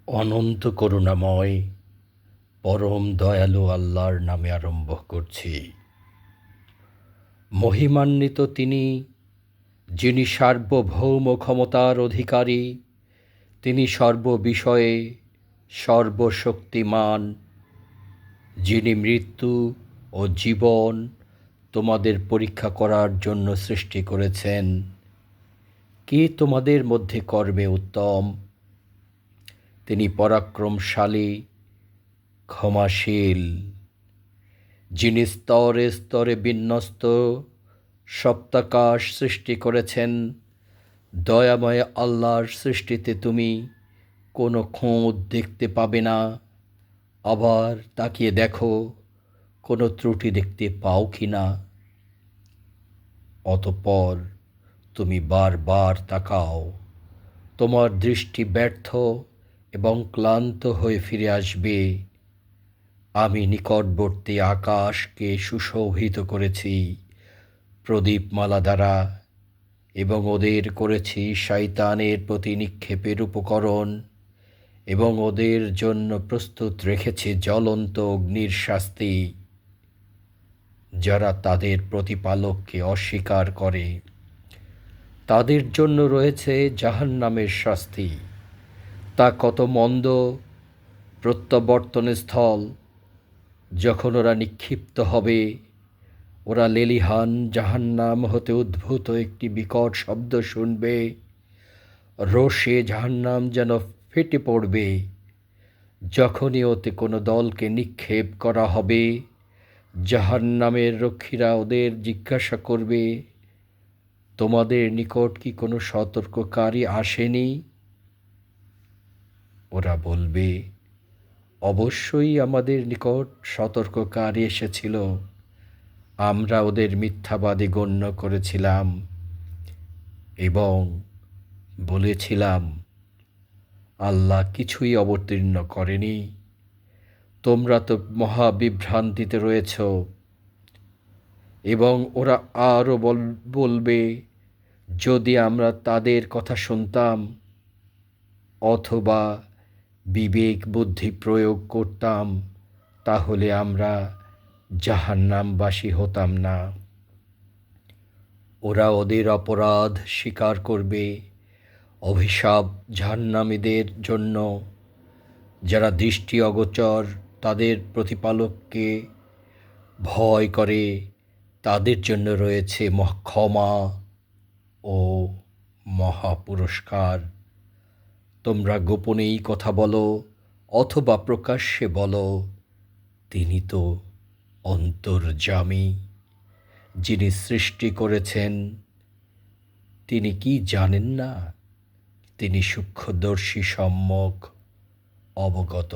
অনন্ত করুণাময় পরম দয়ালু আল্লাহর নামে আরম্ভ করছি। মহিমান্বিত তিনি, যিনি সার্বভৌম ক্ষমতার অধিকারী, তিনি সর্ববিষয়ে সর্বশক্তিমান, যিনি মৃত্যু ও জীবন তোমাদের পরীক্ষা করার জন্য সৃষ্টি করেছেন। কে তোমাদের মধ্যে কর্মে উত্তম? তিনি পরাক্রমশালী, ক্ষমাশীল, যিনি স্তরে স্তরে বিন্যস্ত সপ্তাকাশ সৃষ্টি করেছেন। দয়াময় আল্লাহর সৃষ্টিতে তুমি কোনো খুঁত দেখতে পাবে না। আবার তাকিয়ে দেখো কোনো ত্রুটি দেখতে পাও কি না। অতঃপর তুমি বারবার তাকাও, তোমার দৃষ্টি ব্যর্থ এবং ক্লান্ত হয়ে ফিরে আসবে। আমি নিকটবর্তী আকাশকে সুশোভিত করেছি প্রদীপমালা দ্বারা, এবং ওদের করেছি শয়তানের প্রতি নিক্ষেপের উপকরণ, এবং ওদের জন্য প্রস্তুত রেখেছি জ্বলন্ত অগ্নির শাস্তি। যারা তাদের প্রতিপালককে অস্বীকার করে তাদের জন্য রয়েছে জাহান্নামের শাস্তি। তা কত মন্দ প্রত্যাবর্তনের স্থল! যখন ওরা নিক্ষিপ্ত হবে, ওরা লেলিহান জাহান্নাম হতে উদ্ভূত একটি বিকট শব্দ শুনবে। রোষে জাহান্নাম যেন ফেটে পড়বে। যখনই ওতে কোনো দলকে নিক্ষেপ করা হবে, জাহান্নামের রক্ষীরা ওদের জিজ্ঞাসা করবে, তোমাদের নিকট কি কোনো সতর্ককারী আসেনি? ওরা বলবে, অবশ্যই আমাদের নিকট সতর্ককারী এসেছিল। আমরা ওদের মিথ্যাবাদী গণ্য করেছিলাম এবং বলেছিলাম, আল্লাহ কিছুই অবতীর্ণ করেনি। তোমরা তো মহাবিভ্রান্তিতে রয়েছ। এবং ওরা আরও বলবে, যদি আমরা তাদের কথা শুনতাম অথবা বিবেক বুদ্ধি প্রয়োগ করতাম, তাহলে আমরা জাহান্নামবাসী হতাম না। ওরা ওদের অপরাধ স্বীকার করবে। অভিশাপ জাহান্নামীদের জন্য, যারা দৃষ্টি অগোচর তাদের প্রতিপালককে ভয় করে। তাদের জন্য রয়েছে ক্ষমা ও মহাপুরস্কার। তোমরা গোপনেই কথা বলো অথবা প্রকাশ্যে বলো, তিনি তো অন্তর্যামী, যিনি সৃষ্টি করেছেন। তিনি কি জানেন না? তিনি সূক্ষ্মদর্শী, সম্যক অবগত।